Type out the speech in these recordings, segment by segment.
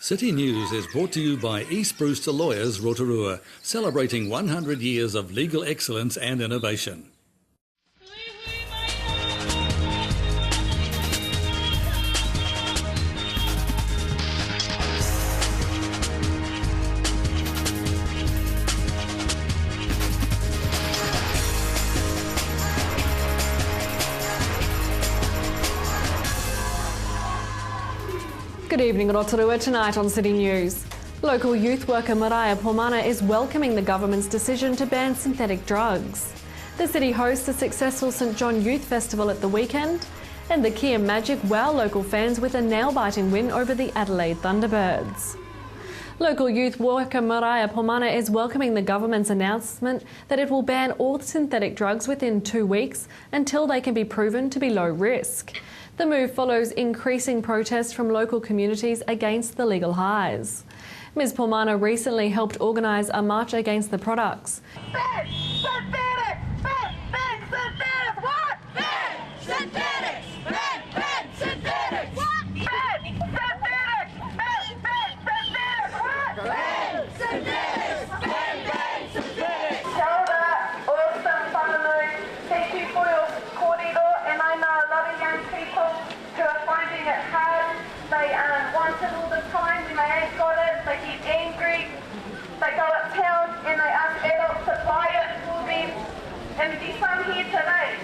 City News is brought to you by East Brewster Lawyers Rotorua, celebrating 100 years of legal excellence and innovation. Good evening, Rotorua. Tonight on City News. Local youth worker Mariah Pomana is welcoming the government's decision to ban synthetic drugs. The city hosts a successful St John Youth Festival at the weekend, and the Kia Magic wow local fans with a nail-biting win over the Adelaide Thunderbirds. Local youth worker Mariah Pomana is welcoming the government's announcement that it will ban all synthetic drugs within 2 weeks until they can be proven to be low risk. The move follows increasing protests from local communities against the legal highs. Ms Pomana recently helped organise a march against the products. Ban synthetics! Ban synthetics! What? Ban synthetics! Ban synthetics! What? Ban synthetics! Ban synthetics! What? Ban synthetics! Ban synthetics! Kia ora, awesome whanau. Thank you for your kōrero, and I know a lot of young people who are finding it hard. They want it all the time when they ain't got it. They get angry. They go uptown and they ask adults to buy it for them. And there's some here today.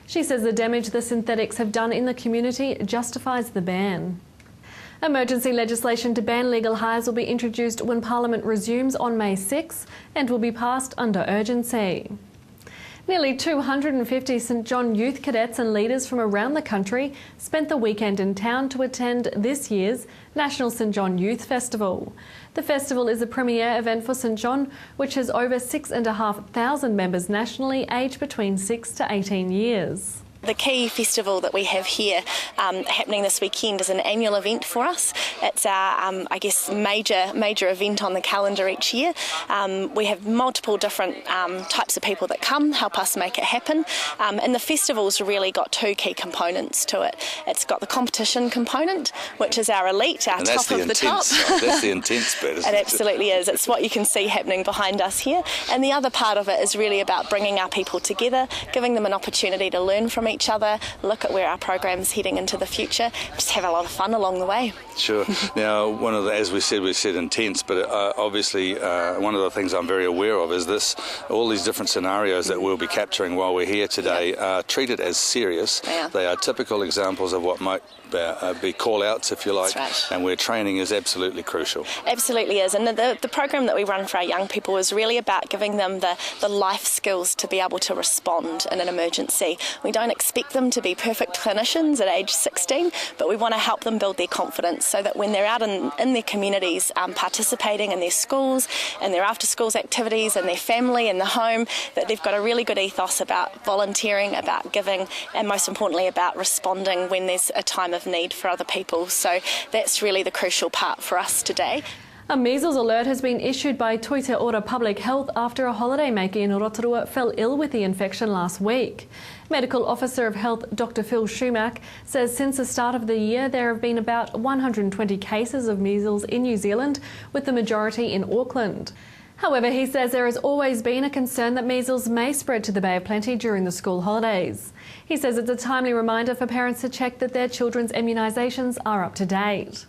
She says the damage the synthetics have done in the community justifies the ban. Emergency legislation to ban legal highs will be introduced when Parliament resumes on May 6 and will be passed under urgency. Nearly 250 St John youth cadets and leaders from around the country spent the weekend in town to attend this year's National St John Youth Festival. The festival is a premier event for St John, which has over 6,500 members nationally aged between 6 to 18 years. The key festival that we have here happening this weekend is an annual event for us. It's our, major event on the calendar each year. We have multiple different types of people that come, help us make it happen. And the festival's really got two key components to it. It's got the competition component, which is our elite, our top of the top. That's the intense bit, isn't it? It absolutely is. It's what you can see happening behind us here. And the other part of it is really about bringing our people together, giving them an opportunity to learn from each other, look at where our program's heading into the future, just have a lot of fun along the way. Sure. Now, as we said intense, but obviously one of the things I'm very aware of is this: all these different scenarios that we'll be capturing while we're here today are treated as serious. Yeah. They are typical examples of what might be call-outs, if you like. That's right. And where training is absolutely crucial. Absolutely is. And the program that we run for our young people is really about giving them the life skills to be able to respond in an emergency. We don't expect them to be perfect clinicians at age 16, but we want to help them build their confidence so that when they're out in their communities participating in their schools and their after schools activities and their family and the home, that they've got a really good ethos about volunteering, about giving, and most importantly about responding when there's a time of need for other people. So that's really the crucial part for us today. A measles alert has been issued by Rotorua Public Health after a holidaymaker in Rotorua fell ill with the infection last week. Medical Officer of Health Dr Phil Schumack says since the start of the year there have been about 120 cases of measles in New Zealand, with the majority in Auckland. However, he says there has always been a concern that measles may spread to the Bay of Plenty during the school holidays. He says it's a timely reminder for parents to check that their children's immunisations are up to date.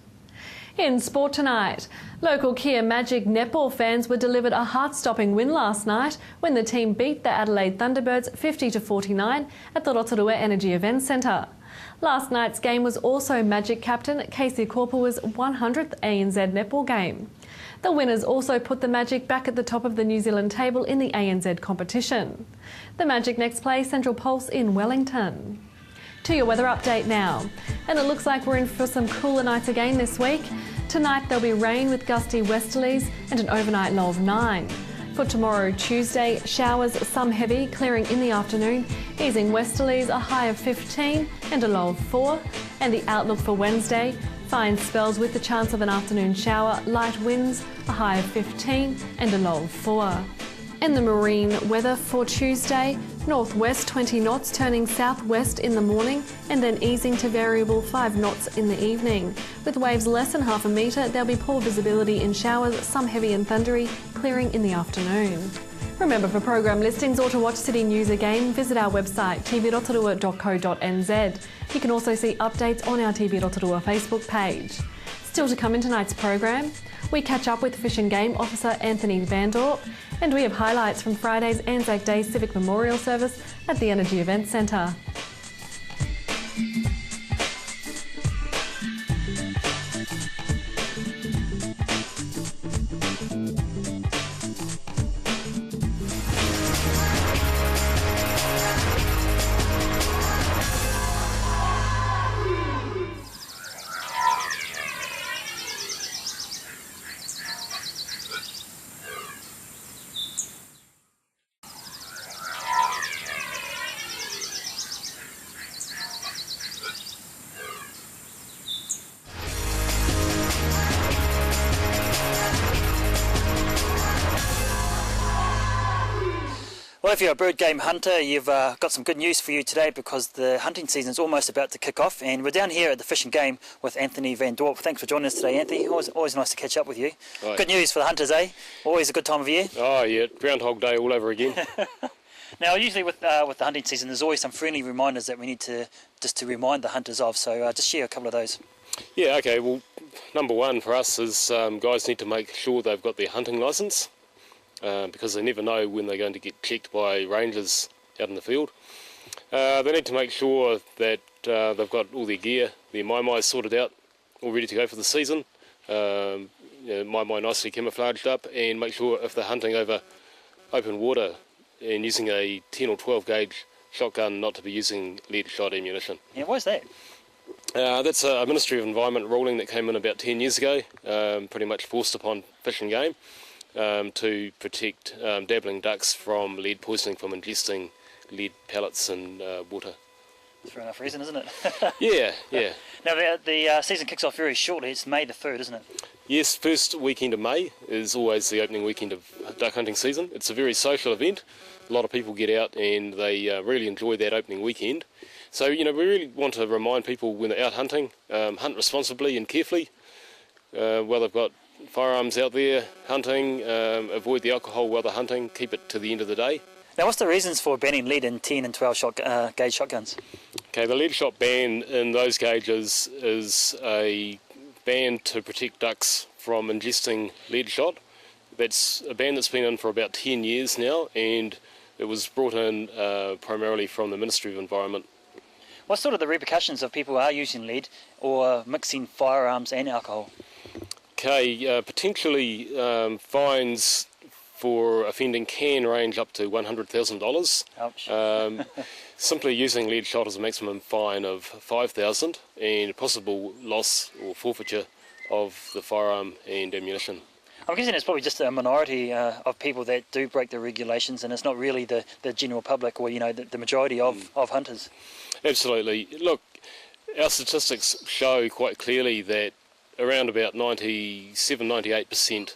In sport tonight, local Kia Magic netball fans were delivered a heart-stopping win last night when the team beat the Adelaide Thunderbirds 50-49 at the Rotorua Energy Events Centre. Last night's game was also Magic captain Casey Korpua's 100th ANZ netball game. The winners also put the Magic back at the top of the New Zealand table in the ANZ competition. The Magic next play Central Pulse in Wellington. To your weather update now. And it looks like we're in for some cooler nights again this week. Tonight there'll be rain with gusty westerlies and an overnight low of 9. For tomorrow, Tuesday, showers, some heavy, clearing in the afternoon, easing westerlies, a high of 15 and a low of 4. And the outlook for Wednesday, fine spells with the chance of an afternoon shower, light winds, a high of 15 and a low of 4. And the marine weather for Tuesday, Northwest 20 knots turning southwest in the morning and then easing to variable 5 knots in the evening. With waves less than half a metre, there'll be poor visibility in showers, some heavy and thundery, clearing in the afternoon. Remember, for program listings or to watch City News again, visit our website tvrotorua.co.nz. You can also see updates on our TV Rotorua Facebook page. Still to come in tonight's program, we catch up with Fish and Game Officer Anthony Van Dorp, and we have highlights from Friday's Anzac Day Civic Memorial Service at the Energy Event Centre. Well, if you're a bird game hunter, you've got some good news for you today, because the hunting season's almost about to kick off, and we're down here at the Fish and Game with Anthony Van Dorp. Thanks for joining us today, Anthony. Always nice to catch up with you. Right. Good news for the hunters, eh? Always a good time of year. Oh yeah, Groundhog Day all over again. Now, usually with the hunting season, there's always some friendly reminders that we need to remind the hunters of. So just share a couple of those. Yeah, okay. Well, number one for us is guys need to make sure they've got their hunting licence. Because they never know when they're going to get checked by rangers out in the field. They need to make sure that they've got all their gear, their mai sorted out, all ready to go for the season. Mai nicely camouflaged up, and make sure if they're hunting over open water and using a 10 or 12 gauge shotgun, not to be using lead shot ammunition. Yeah, why is that? That's a Ministry of Environment ruling that came in about 10 years ago, pretty much forced upon Fish and Game. To protect dabbling ducks from lead poisoning from ingesting lead pellets and water. That's fair enough reason, isn't it? Yeah. Now, the season kicks off very shortly. It's May the 3rd, isn't it? Yes, first weekend of May is always the opening weekend of duck hunting season. It's a very social event. A lot of people get out and they really enjoy that opening weekend. So, we really want to remind people when they're out hunting, hunt responsibly and carefully. While they've got firearms out there hunting, avoid the alcohol while they're hunting, keep it to the end of the day. Now, what's the reasons for banning lead in 10 and 12 gauge shotguns? Okay, the lead shot ban in those gauges is a ban to protect ducks from ingesting lead shot. That's a ban that's been in for about 10 years now, and it was brought in primarily from the Ministry of Environment. What's sort of the repercussions of people who are using lead or mixing firearms and alcohol? Okay, potentially fines for offending can range up to $100,000. Ouch. Simply using lead shot is a maximum fine of $5,000, and possible loss or forfeiture of the firearm and ammunition. I'm guessing it's probably just a minority of people that do break the regulations, and it's not really the general public or the majority of hunters. Absolutely. Look, our statistics show quite clearly that around about 97-98%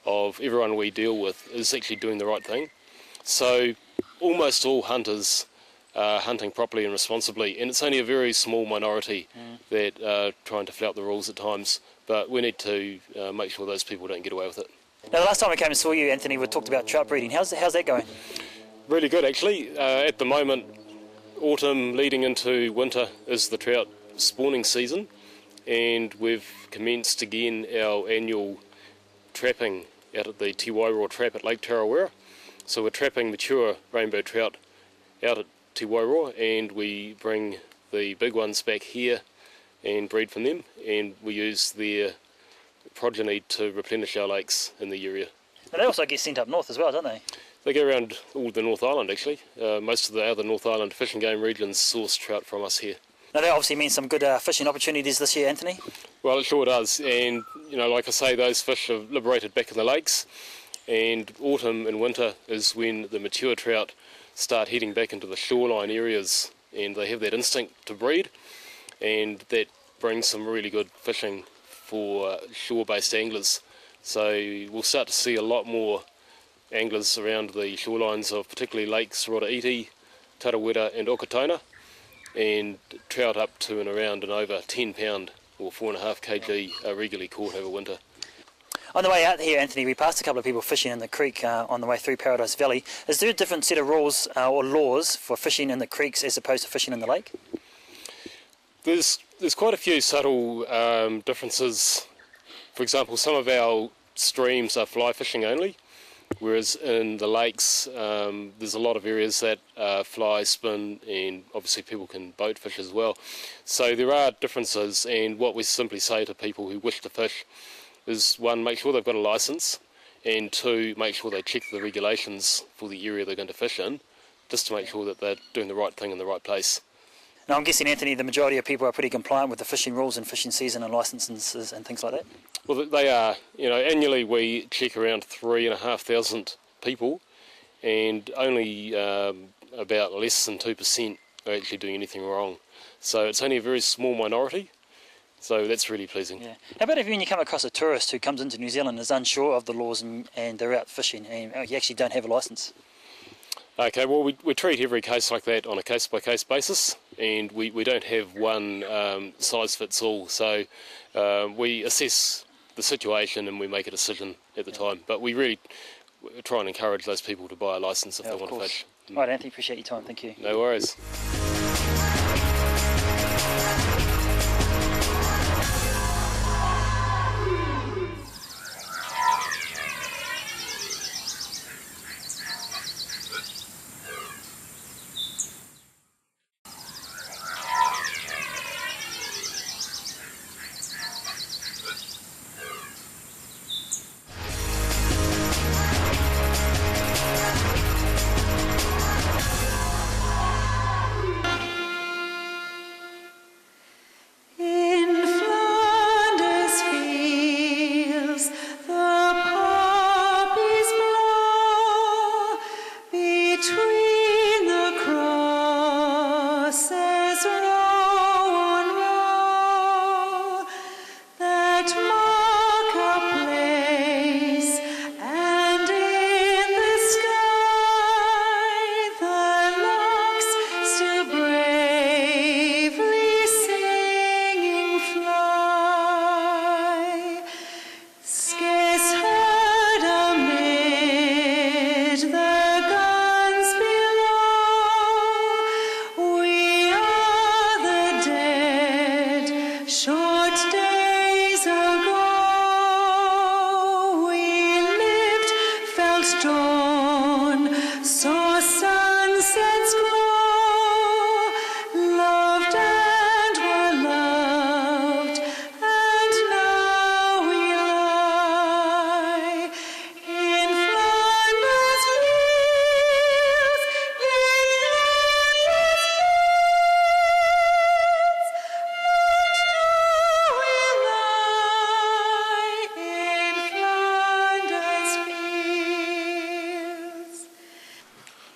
of everyone we deal with is actually doing the right thing. So almost all hunters are hunting properly and responsibly, and it's only a very small minority that are trying to flout the rules at times, but we need to make sure those people don't get away with it. Now, the last time I came and saw you, Anthony, we talked about trout breeding. How's that going? Really good, actually. At the moment, autumn leading into winter is the trout spawning season, and we've commenced again our annual trapping out at the Te Wairoa trap at Lake Tarawera. So we're trapping mature rainbow trout out at Te Wairoa, and we bring the big ones back here and breed from them, and we use their progeny to replenish our lakes in the area. Now, they also get sent up north as well, don't they? They go around all the North Island, actually. Most of the other North Island fish and game regions source trout from us here. Now, that obviously means some good fishing opportunities this year, Anthony. Well, it sure does, and like I say, those fish are liberated back in the lakes, and autumn and winter is when the mature trout start heading back into the shoreline areas, and they have that instinct to breed, and that brings some really good fishing for shore-based anglers. So we'll start to see a lot more anglers around the shorelines of particularly lakes Rotorua, tarawera and okatona, and trout up to and around and over 10 pound or 4.5 kg are regularly caught over winter. On the way out here, Anthony, we passed a couple of people fishing in the creek on the way through Paradise Valley. Is there a different set of rules or laws for fishing in the creeks as opposed to fishing in the lake? There's quite a few subtle differences. For example, some of our streams are fly fishing only, whereas in the lakes there's a lot of areas that fly, spin, and obviously people can boat fish as well. So there are differences, and what we simply say to people who wish to fish is, one, make sure they've got a licence, and two, make sure they check the regulations for the area they're going to fish in, just to make sure that they're doing the right thing in the right place. Now, I'm guessing, Anthony, the majority of people are pretty compliant with the fishing rules and fishing season and licences and things like that? Well, they are. Annually we check around 3,500 people, and only about less than 2% are actually doing anything wrong. So it's only a very small minority. So that's really pleasing. Yeah. How about if when you come across a tourist who comes into New Zealand and is unsure of the laws and they're out fishing and you actually don't have a licence? Okay, well, we treat every case like that on a case-by-case basis, and we don't have one size fits all. So we assess the situation and we make a decision at the time. But we really try and encourage those people to buy a licence if they want to fish. Right, Anthony, appreciate your time. Thank you. No worries.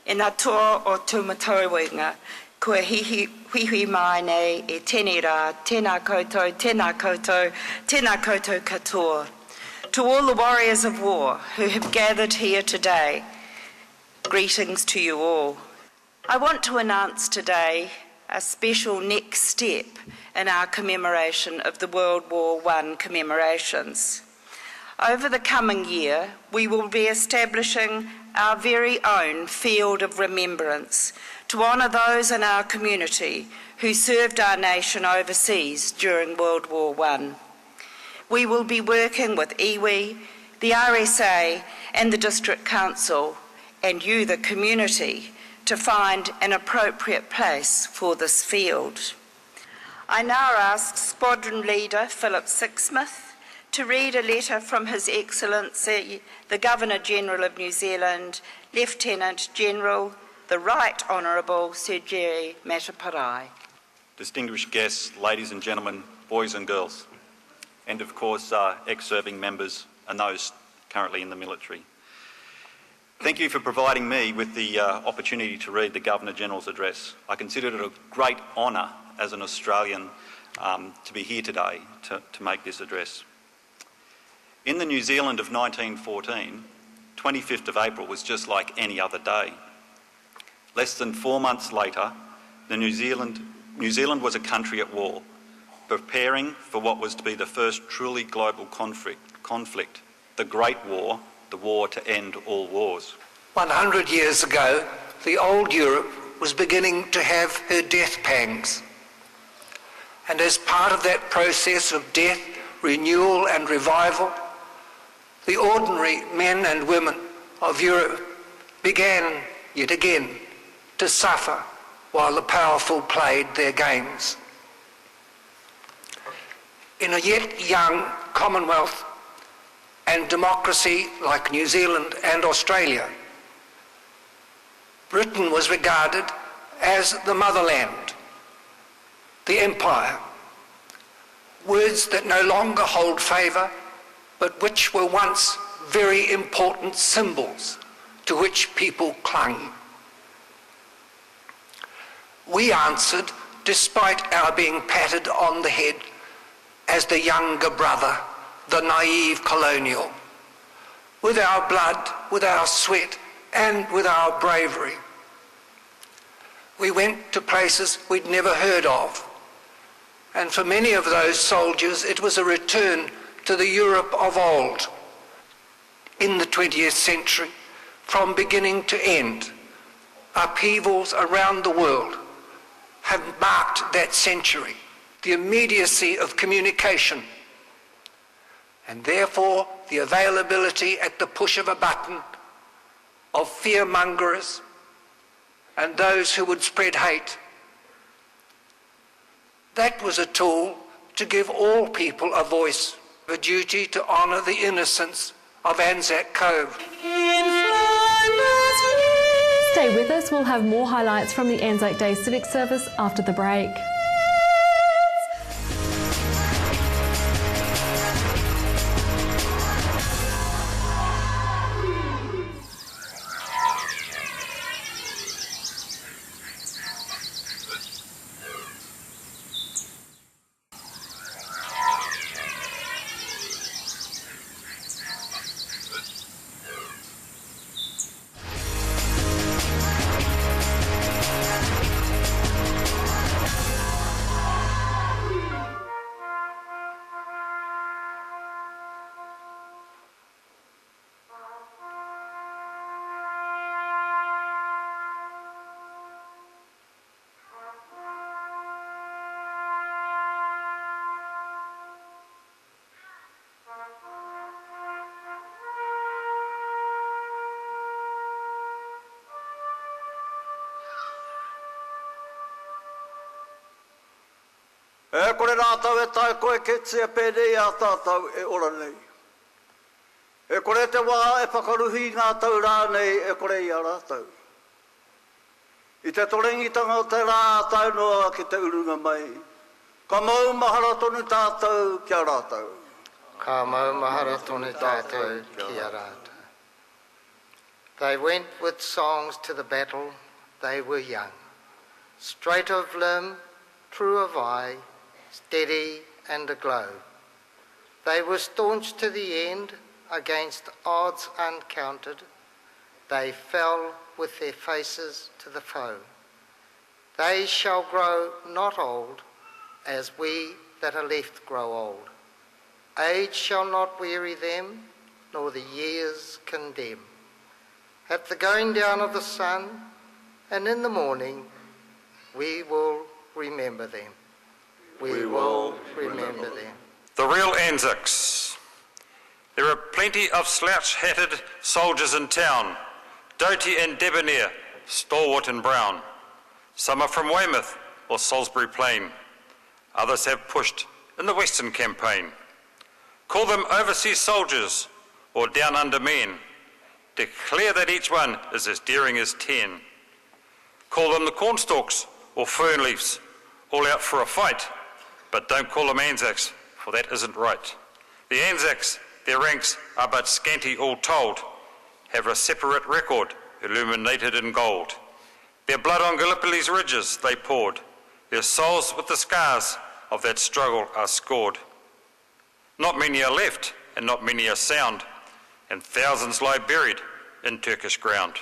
E nā toa o tūmatauenga, kua hihi mai nei e tēnei rā, tēnā koutou, tēnā koutou, tēnā koutou katoa. To all the warriors of war who have gathered here today, greetings to you all. I want to announce today a special next step in our commemoration of the World War I commemorations. Over the coming year, we will be establishing our very own field of remembrance to honour those in our community who served our nation overseas during World War I. We will be working with iwi, the RSA and the District Council and you, the community, to find an appropriate place for this field. I now ask Squadron Leader Philip Sixsmith to read a letter from His Excellency, the Governor-General of New Zealand, Lieutenant General, the Right Honourable Sir Jerry Mataparai. Distinguished guests, ladies and gentlemen, boys and girls, and of course ex-serving members and those currently in the military. Thank you for providing me with the opportunity to read the Governor-General's address. I consider it a great honour as an Australian to be here today to make this address. In the New Zealand of 1914, 25th of April was just like any other day. less than 4 months later, New Zealand was a country at war, preparing for what was to be the first truly global conflict, the Great War, the war to end all wars. 100 years ago, the old Europe was beginning to have her death pangs. And as part of that process of death, renewal and revival, the ordinary men and women of Europe began yet again to suffer while the powerful played their games. In a yet young Commonwealth and democracy like New Zealand and Australia, Britain was regarded as the motherland, the empire, words that no longer hold favour, but which were once very important symbols to which people clung. We answered, despite our being patted on the head, as the younger brother, the naive colonial, with our blood, with our sweat, and with our bravery. We went to places we'd never heard of, and for many of those soldiers it was a return to the Europe of old. In the 20th century, from beginning to end, upheavals around the world have marked that century, the immediacy of communication, and therefore the availability at the push of a button of fearmongers and those who would spread hate. That was a tool to give all people a voice, a duty to honour the innocence of Anzac Cove. Stay with us, we'll have more highlights from the Anzac Day Civic Service after the break. E kore rātau e tai koe ketsia pēnei a tātau e ora nei. E kore te wā e whakaruhi ngā tau rā nei e kore i a rātau. I te torengitanga o te rā tau noa ki te urunga mai. Ka mau mahara tonu tātau ki a rātau. Ka mau mahara tonu tātou ki a rātau. They went with songs to the battle, they were young. Straight of limb, true of eye, steady and aglow. They were staunch to the end, against odds uncounted. They fell with their faces to the foe. They shall grow not old, as we that are left grow old. Age shall not weary them, nor the years condemn. At the going down of the sun, and in the morning, we will remember them. We will remember them. The real Anzacs. There are plenty of slouch-hatted soldiers in town, doughty and debonair, stalwart and brown. Some are from Weymouth or Salisbury Plain. Others have pushed in the Western Campaign. Call them overseas soldiers or down under men. Declare that each one is as daring as 10. Call them the cornstalks or fern leaves, all out for a fight, but don't call them Anzacs, for that isn't right. The Anzacs, their ranks are but scanty all told, have a separate record illuminated in gold. Their blood on Gallipoli's ridges they poured, their souls with the scars of that struggle are scored. Not many are left, and not many are sound, and thousands lie buried in Turkish ground.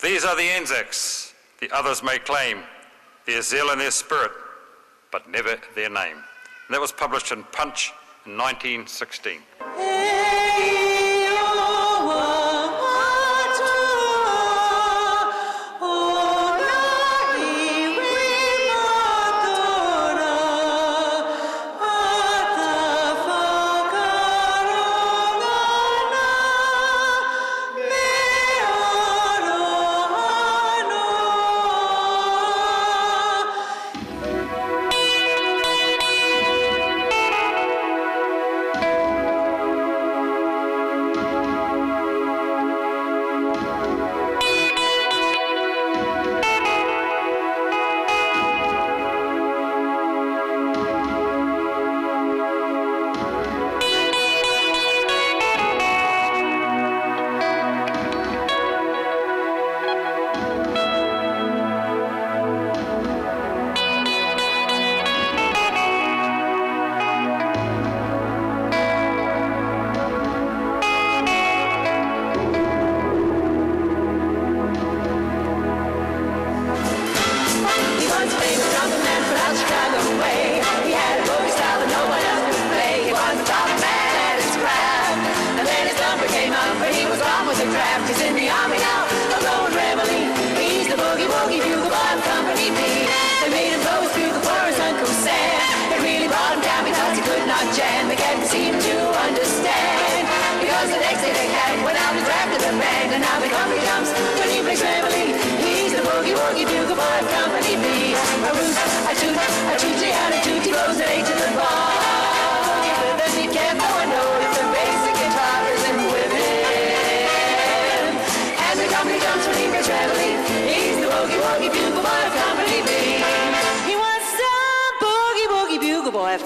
These are the Anzacs, the others may claim their zeal and their spirit, but never their name. And that was published in Punch in 1916.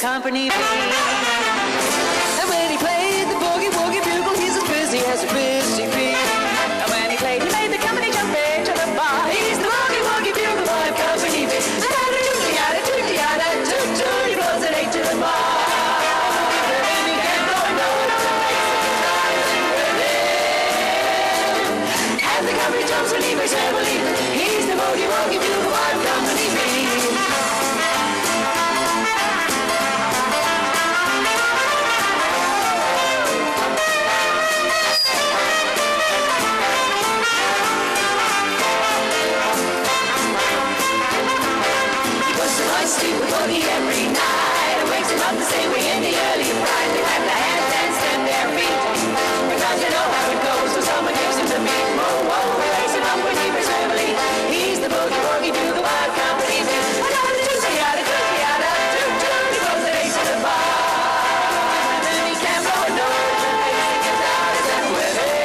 Company B. And when he played the boogie woogie bugle, he's as busy as a busy bee. And when he played, he made the company jump into the bar. He's the boogie woogie bugle boy of Company B. He blows an 8 to the bar. And he can't blow a note of the and the company jumps when he makes heavily. He's the boogie woogie bugle boy of Company B. Every night, it wakes him up the same way in the early pride. They clap their hands and stamp their feet, because they know how it goes when someone gives him the beat. Whoa, whoa, it wakes him up when he breaks heavily. He's the boogie woogie to the wild company. Another toot-yada, toot-yada, toot-toot, he goes an 8 to the bar. And then he can't blow a note, and he gets out his and with it.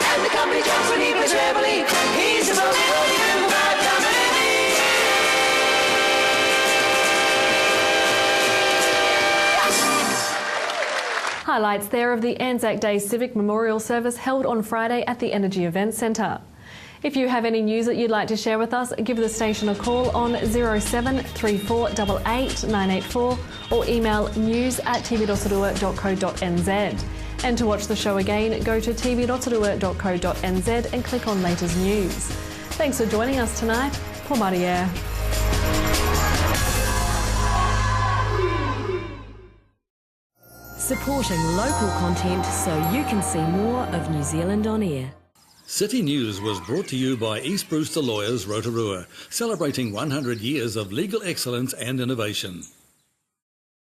And the company jumps when he plays heavily. He's the boogie woogie to the wild company. Highlights there of the Anzac Day Civic Memorial Service held on Friday at the Energy Event Centre. If you have any news that you'd like to share with us, give the station a call on 073488 984 or email news@tvrotorua.co.nz. And to watch the show again, go to tvrotorua.co.nz and click on Latest News. Thanks for joining us tonight. Po Maria. Supporting local content so you can see more of New Zealand on air. City News was brought to you by East Brewster Lawyers Rotorua, celebrating 100 years of legal excellence and innovation.